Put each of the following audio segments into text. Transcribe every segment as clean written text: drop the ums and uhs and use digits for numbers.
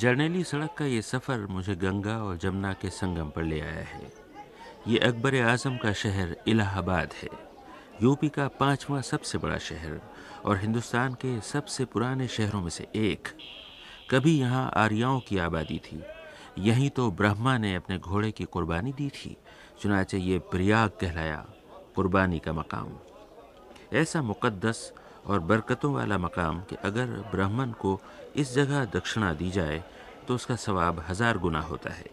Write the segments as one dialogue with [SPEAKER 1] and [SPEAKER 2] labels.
[SPEAKER 1] जरनैली सड़क का ये सफ़र मुझे गंगा और जमुना के संगम पर ले आया है। ये अकबर आज़म का शहर इलाहाबाद है, यूपी का 5वां सबसे बड़ा शहर और हिंदुस्तान के सबसे पुराने शहरों में से एक। कभी यहाँ आर्यों की आबादी थी, यहीं तो ब्रह्मा ने अपने घोड़े की कुर्बानी दी थी, चुनाचे ये प्रयाग कहलाया, कुर्बानी का मकाम। ऐसा मुक़द्दस और बरकतों वाला मकाम कि अगर ब्राह्मण को इस जगह दक्षिणा दी जाए तो उसका सवाब 1000 गुना होता है।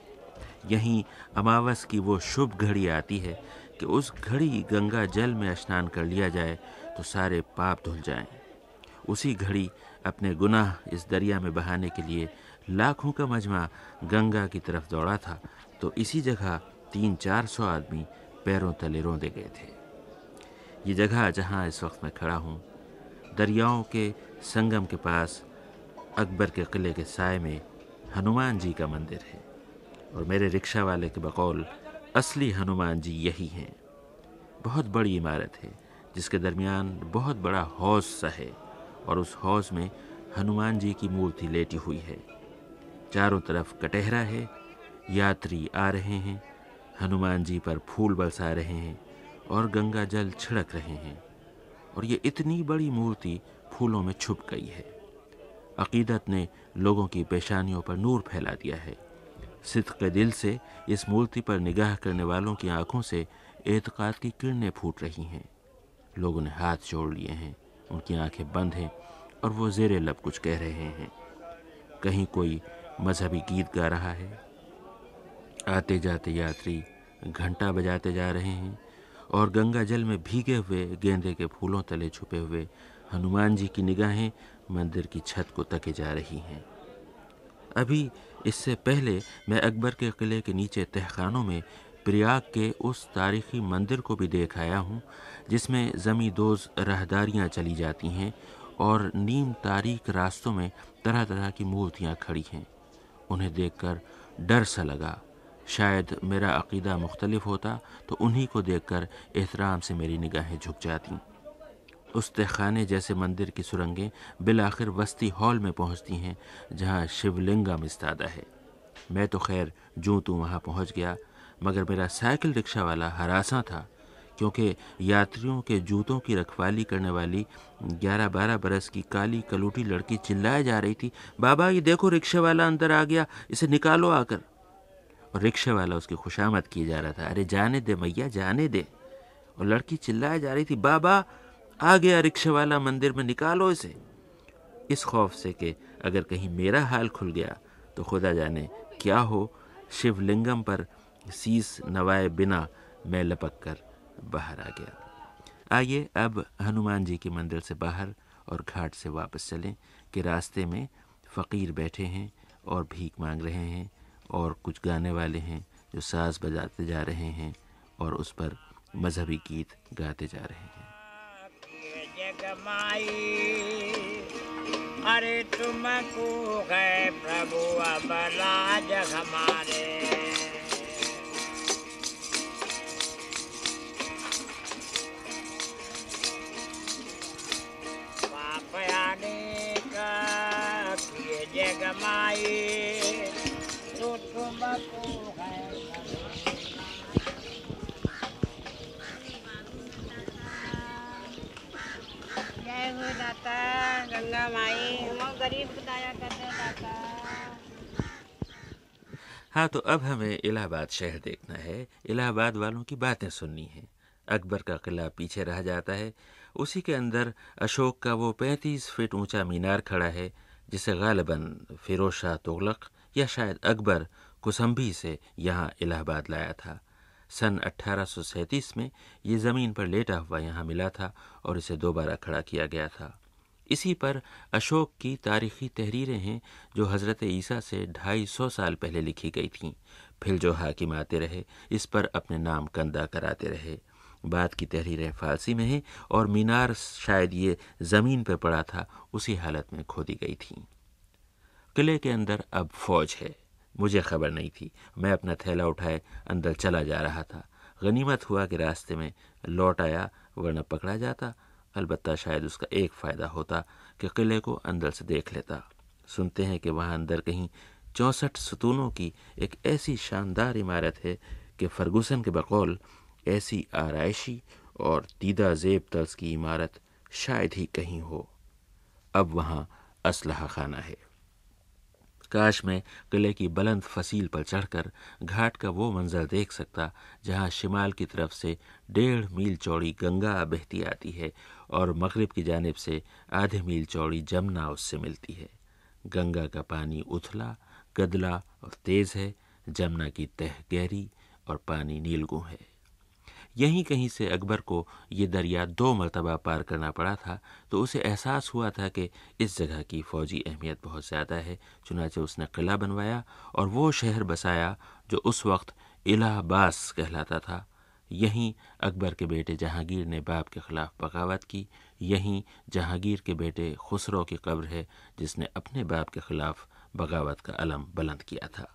[SPEAKER 1] यहीं अमावस की वो शुभ घड़ी आती है कि उस घड़ी गंगा जल में स्नान कर लिया जाए तो सारे पाप धुल जाएं। उसी घड़ी अपने गुनाह इस दरिया में बहाने के लिए लाखों का मजमा गंगा की तरफ दौड़ा था, तो इसी जगह 300-400 आदमी पैरों तले रौंदे गए थे। ये जगह जहाँ इस वक्त मैं खड़ा हूँ, दरियाओं के संगम के पास अकबर के किले के साए में हनुमान जी का मंदिर है, और मेरे रिक्शा वाले के बकौल असली हनुमान जी यही हैं। बहुत बड़ी इमारत है जिसके दरमियान बहुत बड़ा हौज सा है, और उस हौज में हनुमान जी की मूर्ति लेटी हुई है। चारों तरफ कटहरा है, यात्री आ रहे हैं, हनुमान जी पर फूल बरसा रहे हैं और गंगा जल छिड़क रहे हैं, और ये इतनी बड़ी मूर्ति फूलों में छुप गई है। अकीदत ने लोगों की पेशानियों पर नूर फैला दिया है। सिद्क़ दिल से इस मूर्ति पर निगाह करने वालों की आंखों से एतकाद की किरणें फूट रही हैं। लोगों ने हाथ जोड़ लिए हैं, उनकी आंखें बंद हैं और वो ज़ेरे लब कुछ कह रहे हैं। कहीं कोई मजहबी गीत गा रहा है। आते जाते यात्री घंटा बजाते जा रहे हैं, और गंगा जल में भीगे हुए गेंदे के फूलों तले छुपे हुए हनुमान जी की निगाहें मंदिर की छत को तके जा रही हैं। अभी इससे पहले मैं अकबर के किले के नीचे तहखानों में प्रयाग के उस तारीखी मंदिर को भी देख आया हूँ, जिसमें ज़मींदोज़ राहदारियाँ चली जाती हैं और नीम तारीख रास्तों में तरह तरह की मूर्तियाँ खड़ी हैं। उन्हें देखकर डर सा लगा। शायद मेरा अक़ीदा मुख्तलिफ होता तो उन्हीं को देखकर एहतराम से मेरी निगाहें झुक जातीं। उस तहखाने जैसे मंदिर की सुरंगें बिलाखिर वस्ती हॉल में पहुंचती हैं, जहां शिवलिंगम इस्तादा है। मैं तो खैर जूँ तू वहां पहुंच गया, मगर मेरा साइकिल रिक्शा वाला हरासा था, क्योंकि यात्रियों के जूतों की रखवाली करने वाली 11-12 बरस की काली कलूटी लड़की चिल्लाए जा रही थी, बाबा ये देखो रिक्शे वाला अंदर आ गया, इसे निकालो आकर। और रिक्शे वाला उसकी खुशामद किए जा रहा था, अरे जाने दे मैया जाने दे। और लड़की चिल्लाए जा रही थी, बाबा आ गया रिक्शे वाला मंदिर में, निकालो इसे। इस खौफ से कि अगर कहीं मेरा हाल खुल गया तो खुदा जाने क्या हो, शिवलिंगम पर शीस नवाए बिना मैं लपक कर बाहर आ गया। आइए अब हनुमान जी के मंदिर से बाहर और घाट से वापस चलें कि रास्ते में फ़कीर बैठे हैं और भीख मांग रहे हैं, और कुछ गाने वाले हैं जो साज़ बजाते जा रहे हैं और उस पर मजहबी गीत गाते जा रहे हैं।
[SPEAKER 2] अरे तुमको है प्रभु अब राज हमारे, पाप आने का किए जगमाई, तो तुमको है दाता गंगा माई, हम गरीब को दया कर दे दाता।
[SPEAKER 1] हाँ, तो अब हमें इलाहाबाद शहर देखना है, इलाहाबाद वालों की बातें सुननी है। अकबर का किला पीछे रह जाता है, उसी के अंदर अशोक का वो 35 फीट ऊंचा मीनार खड़ा है, जिसे गालिबन फिरोज शाह तुगलक या शायद अकबर कुसम्भी से यहाँ इलाहाबाद लाया था। सन 1837 में ये ज़मीन पर लेटा हुआ यहाँ मिला था और इसे दोबारा खड़ा किया गया था। इसी पर अशोक की तारीख़ी तहरीरें हैं जो हज़रत ईसा से 250 साल पहले लिखी गई थीं। फिर जो हाकिम आते रहे इस पर अपने नाम कंदा कराते रहे। बाद की तहरीरें फ़ारसी में हैं और मीनार शायद ये ज़मीन पर पड़ा था उसी हालत में खोदी गई थीं। किले के अंदर अब फ़ौज है, मुझे खबर नहीं थी। मैं अपना थैला उठाए अंदर चला जा रहा था। गनीमत हुआ कि रास्ते में लौट आया, वरना पकड़ा जाता। अलबत्ता शायद उसका एक फ़ायदा होता कि किले को अंदर से देख लेता। सुनते हैं कि वहाँ अंदर कहीं 64 ستونوں کی ایک ایسی شاندار عمارت ہے کہ فرگوسن کے بقول ایسی آرائشی اور دیدہ زیب طرز کی عمارت شاید ہی کہیں ہو۔ اب وہاں اسلحہ خانہ ہے۔ کاش میں قلعے کی بلند فصیل پر چڑھ کر گھاٹ کا وہ منظر دیکھ سکتا جہاں شمال کی طرف سے 1.5 میل چوڑی گنگا بہتی آتی ہے اور مغرب کی جانب سے آدھے میل چوڑی جمنا اس سے ملتی ہے۔ گنگا کا پانی اتھلا، گدلا اور تیز ہے، جمنا کی تہ گہری اور پانی نیلگوں ہے۔ یہیں کہیں سے اکبر کو یہ دریا 2 مرتبہ پار کرنا پڑا تھا، تو اسے احساس ہوا تھا کہ اس جگہ کی فوجی اہمیت بہت زیادہ ہے، چنانچہ اس نے قلعہ بنوایا اور وہ شہر بسایا جو اس وقت الہ باس کہلاتا تھا۔ یہیں اکبر کے بیٹے جہانگیر نے باپ کے خلاف بغاوت کی، یہیں جہانگیر کے بیٹے خسرو کی قبر ہے جس نے اپنے باپ کے خلاف بغاوت کا علم بلند کیا تھا۔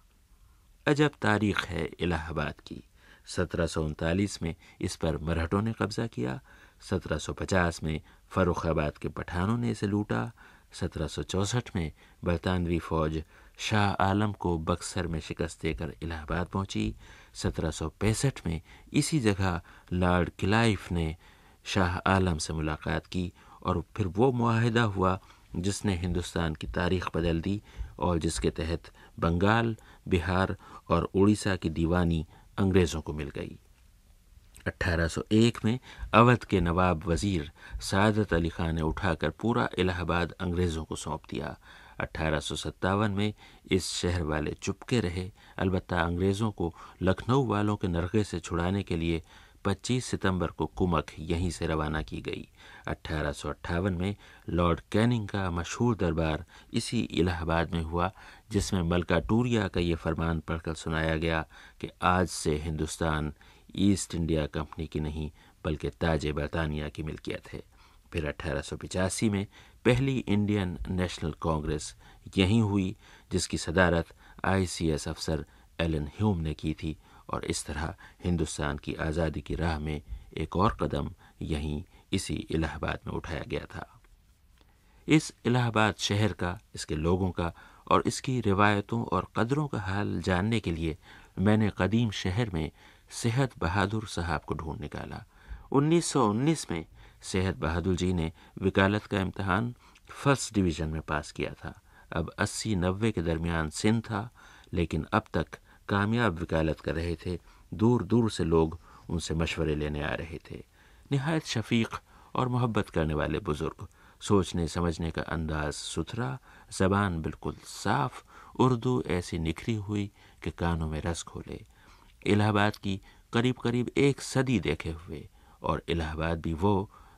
[SPEAKER 1] عجب تاریخ ہے الہ آباد کی۔ 1739 میں اس پر مرہٹوں نے قبضہ کیا، 1750 میں فروخ آباد کے پٹھانوں نے اسے لوٹا، 1764 میں برطانوی فوج شاہ عالم کو بکسر میں شکست دے کر الہ آباد پہنچی، 1765 میں اسی جگہ لارڈ کلائف نے شاہ عالم سے ملاقات کی اور پھر وہ معاہدہ ہوا جس نے ہندوستان کی تاریخ بدل دی اور جس کے تحت بنگال، بہار اور اڑیسہ کی دیوانی انگریزوں کو مل گئی۔ 1801 میں اودھ کے نواب وزیر سعادت علی خان نے اٹھا کر پورا الہ آباد انگریزوں کو سونپ دیا۔ 1857 میں اس شہر والے چپکے رہے، البتہ انگریزوں کو لکھنؤ والوں کے نرغے سے چھڑانے کے لیے 25 ستمبر کو کمک یہیں سے روانہ کی گئی۔ 1858 میں لارڈ کیننگ کا مشہور دربار اسی الہ آباد میں ہوا، جس میں ملکہ ٹوریا کا یہ فرمان پڑھ کر سنایا گیا کہ آج سے ہندوستان ایسٹ انڈیا کمپنی کی نہیں بلکہ تاج برطانیہ کی ملکیت ہے۔ پھر 1885 میں پہلی انڈین نیشنل کانگریس یہیں ہوئی، جس کی صدارت ICS افسر ایلن ہیوم نے کی تھی، اور اس طرح ہندوستان کی آزادی کی راہ میں ایک اور قدم یہیں اسی الہ آباد میں اٹھایا گیا تھا۔ اس الہ آباد شہر کا، اس کے لوگوں کا اور اس کی روایتوں اور قدروں کا حال جاننے کے لیے میں نے قدیم شہر میں صحت بہادر صاحب کو ڈھونڈ نکالا۔ 1919 میں صحت بہادر جی نے وکالت کا امتحان فرسٹ ڈویژن میں پاس کیا تھا۔ اب 80-90 کے درمیان سن تھا، لیکن اب تک کامیاب وکالت کر رہے تھے۔ دور دور سے لوگ ان سے مشورے لینے آ رہے تھے۔ نہایت شفیق اور محبت کرنے والے بزرگ، سوچنے سمجھنے کا انداز ستھرا، زبان بالکل صاف، اردو ایسی نکھری ہوئی کہ کانوں میں رس گھولے۔ الہ آباد کی قریب قریب 1 صدی دیکھے ہوئے، اور الہ آباد بھی وہ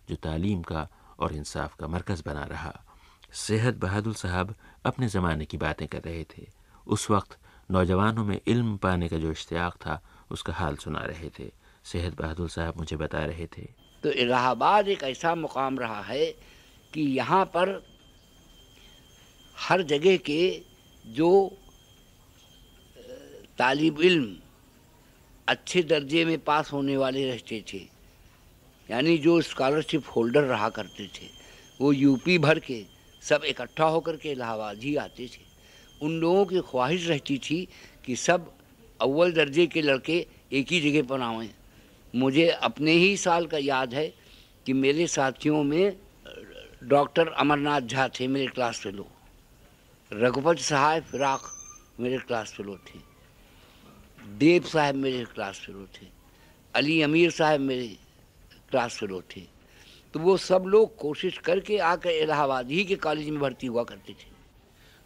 [SPEAKER 1] جو تعلیم کا اور انصاف کا مرکز بنا رہا۔ صحت بہادر صاحب اپنے زمانے کی باتیں کر رہے تھے۔ اس وقت نوجوانوں میں علم پانے کا جو اشتیاق تھا اس کا حال سنا رہے تھے۔ صحت بہادر صاحب مجھے بتا رہے تھے،
[SPEAKER 3] تو الہ آباد ایک ایسا مقام رہا ہے کہ یہاں پر ہر جگہ کے جو طالب علم اچھے درجے میں پاس ہونے والے رہتے تھے، یعنی جو اسکالرشپ ہولڈر رہا کرتے تھے، وہ یوپی بھر کے سب اکٹھا ہو کر کے الہ آباد ہی آتے تھے۔ ان لوگوں کی خواہش رہتی تھی کہ سب اول درجے کے لڑکے ایک ہی جگہ پر آئیں۔ مجھے اپنے ہی سال کا یاد ہے کہ میرے ساتھیوں میں ڈاکٹر امرناتھ جھا تھے، میرے کلاس فیلو، رگھوپت صاحب فراق میرے کلاس فیلو تھے، دیب صاحب میرے کلاس فیلو تھے، علی امیر صاحب میرے کلاس فیلو تھے۔ تو وہ سب لوگ کوشش کر کے آ کر الہ آباد ہی کے کالج میں بھرتی ہوا کرتے تھے۔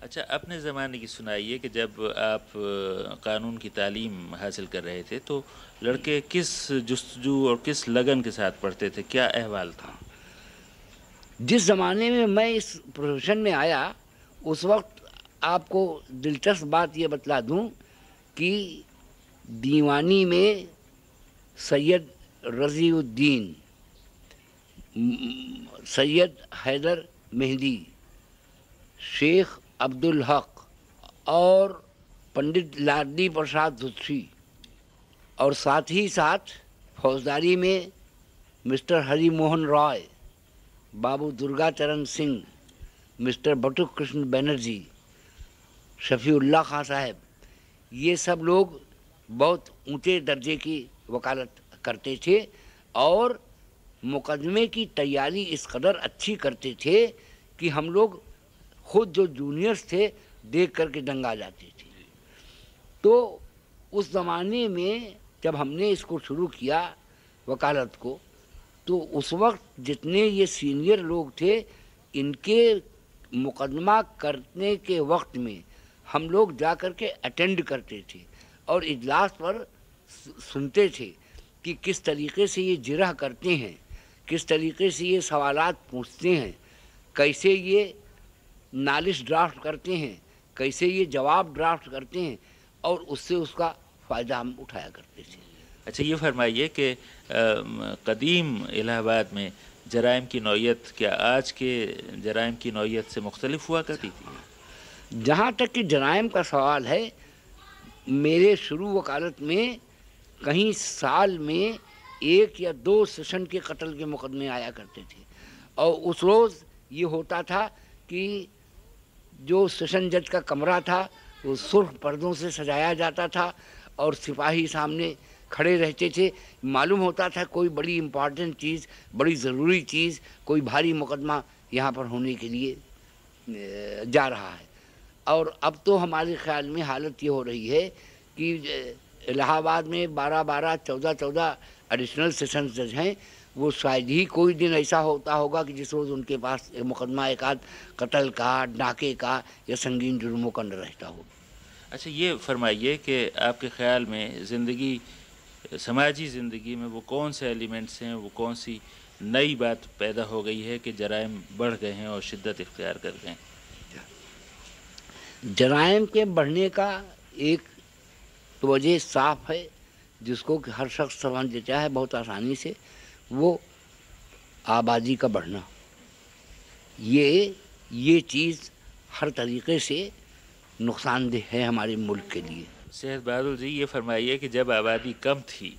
[SPEAKER 1] اچھا، اپنے زمانے کی سنائیے کہ جب آپ قانون کی تعلیم حاصل کر رہے تھے تو لڑکے کس جستجو اور کس لگن کے ساتھ پڑھتے تھے؟ کیا احوال تھا؟
[SPEAKER 3] جس زمانے میں میں اس پروفیشن میں آیا اس وقت آپ کو دلچسپ بات یہ بتلا دوں کہ دیوانی میں سید رضی الدین، سید حیدر مہدی، شیخ عبدالحق اور پنڈت لاڈلی پرساد دھتری، اور ساتھ ہی ساتھ فوجداری میں مسٹر ہری موہن رائے، بابو درگا چرن سنگھ، مسٹر بٹو کرشن بینرجی، शफीउल्लाह खां साहब, ये सब लोग बहुत ऊंचे दर्जे की वकालत करते थे और मुकदमे की तैयारी इस कदर अच्छी करते थे कि हम लोग खुद जो जूनियर्स थे देख करके दंग आ जाते थे। तो उस ज़माने में जब हमने इसको शुरू किया वकालत को, तो उस वक्त जितने ये सीनियर लोग थे, इनके मुकदमा करने के वक्त में हम लोग जा कर के अटेंड करते थे और इजलास पर सुनते थे कि किस तरीके से ये जिरह करते हैं, किस तरीके से ये सवालात पूछते हैं, कैसे ये नालिश ड्राफ्ट करते हैं, कैसे ये जवाब ड्राफ्ट करते हैं, और उससे उसका फ़ायदा हम उठाया करते थे।
[SPEAKER 1] अच्छा, ये फरमाइए कि कदीम इलाहाबाद में जराइम की नौयत क्या आज के जराइम की नौयत से मुख्तलिफ हुआ करती थी?
[SPEAKER 3] जहाँ तक कि जराइम का सवाल है, मेरे शुरू वकालत में कहीं साल में 1 या 2 सेशन के कत्ल के मुकदमे आया करते थे और उस रोज़ ये होता था कि जो सेशन जज का कमरा था वो सुर्ख पर्दों से सजाया जाता था और सिपाही सामने खड़े रहते थे। मालूम होता था कोई बड़ी इम्पॉर्टेंट चीज़, बड़ी ज़रूरी चीज़, कोई भारी मुकदमा यहाँ पर होने के लिए जा रहा है। और अब तो हमारे ख्याल में हालत ये हो रही है कि इलाहाबाद में 12-12, 14-14 एडिशनल सेशन जज हैं। वो शायद ही कोई दिन ऐसा होता होगा कि जिस रोज़ उनके पास मुकदमा एक आध कत्ल का, डाके का या संगीन जुर्मों का न रहता हो।
[SPEAKER 1] अच्छा, ये फरमाइए कि आपके ख़्याल में ज़िंदगी, समाजी ज़िंदगी में वो कौन से एलिमेंट्स हैं, वो कौन सी नई बात पैदा हो गई है कि जराइम बढ़ गए हैं और शिद्दत इख्तियार कर गए हैं?
[SPEAKER 3] जराइम के बढ़ने का एक तो वजह साफ है, जिसको कि हर शख्स समझ लेता है बहुत आसानी से, वो आबादी का बढ़ना। ये चीज़ हर तरीक़े से नुकसानदेह है हमारे मुल्क के लिए।
[SPEAKER 1] सेहत बहादुर जी, ये फरमाइए कि जब आबादी कम थी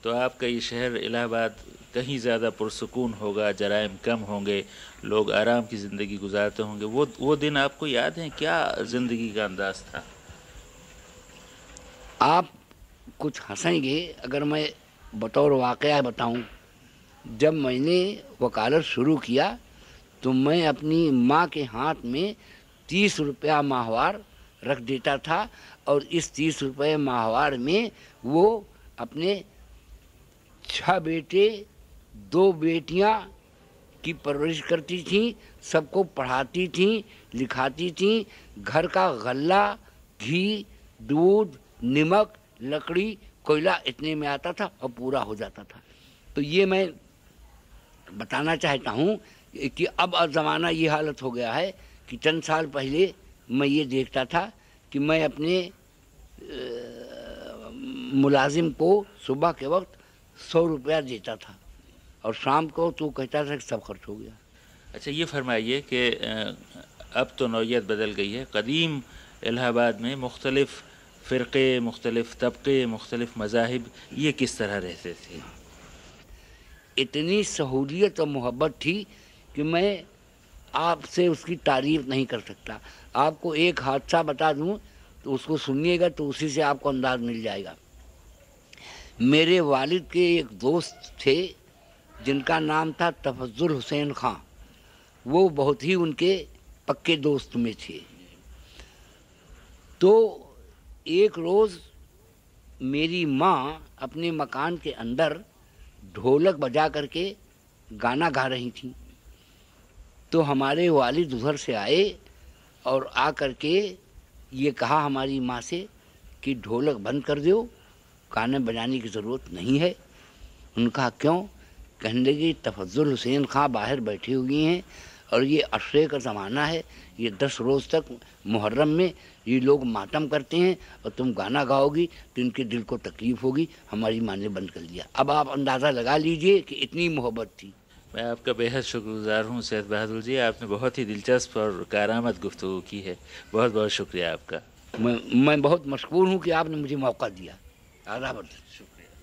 [SPEAKER 1] तो आपका ये शहर इलाहाबाद कहीं ज़्यादा पुरसुकून होगा, जराइम कम होंगे, लोग आराम की ज़िंदगी गुजारते होंगे। वो दिन आपको याद हैं? क्या ज़िंदगी का अंदाज़ था?
[SPEAKER 3] आप कुछ हंसेंगे अगर मैं बतौर वाक़या बताऊं। जब मैंने वकालत शुरू किया तो मैं अपनी माँ के हाथ में 30 रुपया माहवार रख देता था और इस 30 रुपये माहवार में वो अपने 6 बेटे 2 बेटियां की परवरिश करती थी, सबको पढ़ाती थी, लिखाती थी। घर का गल्ला, घी, दूध, नमक, लकड़ी, कोयला इतने में आता था और पूरा हो जाता था। तो ये मैं बताना चाहता हूँ कि अब ज़माना ये हालत हो गया है कि चंद साल पहले मैं ये देखता था कि मैं अपने मुलाजिम को सुबह के वक्त 100 रुपया देता था और शाम को तो कहता था कि सब खर्च हो गया।
[SPEAKER 1] अच्छा, ये फरमाइए कि अब तो नौयत बदल गई है। कदीम इलाहाबाद में मुख्तलिफ़ फ़िरक़े, मुख्तलिफ़ तबक़े, मुख्तलिफ़ मज़ाहिब, ये किस तरह रहते थे?
[SPEAKER 3] इतनी सहूलियत और मोहब्बत थी कि मैं आपसे उसकी तारीफ़ नहीं कर सकता। आपको एक हादसा बता दूं तो उसको सुनिएगा तो उसी से आपको अंदाज़ मिल जाएगा। मेरे वालिद के एक दोस्त थे जिनका नाम था तफज्जुल हुसैन खां। वो बहुत ही उनके पक्के दोस्त में थे। तो एक रोज़ मेरी माँ अपने मकान के अंदर ढोलक बजा करके गाना गा रही थी। तो हमारे वालिद उधर से आए और आ करके ये कहा हमारी माँ से कि ढोलक बंद कर दो, गाने बजाने की ज़रूरत नहीं है। उन्होंने कहा क्यों? कहने लगी तफज्जुल हुसैन खां बाहर बैठी हुई हैं और ये अशरे का ज़माना है, ये 10 रोज़ तक मुहर्रम में ये लोग मातम करते हैं और तुम गाना गाओगी तो इनके दिल को तकलीफ़ होगी। हमारी माँ ने बंद कर दिया। अब आप अंदाज़ा लगा लीजिए कि इतनी मोहब्बत थी।
[SPEAKER 1] मैं आपका बेहद शुक्रगुज़ार हूँ सेहत बहादुर जी। आपने बहुत ही दिलचस्प और कारआमद गुफ्तगू की है। बहुत बहुत शुक्रिया आपका।
[SPEAKER 3] मैं बहुत मशकूर हूँ कि आपने मुझे मौका दिया। आदाब।
[SPEAKER 1] शुक्रिया।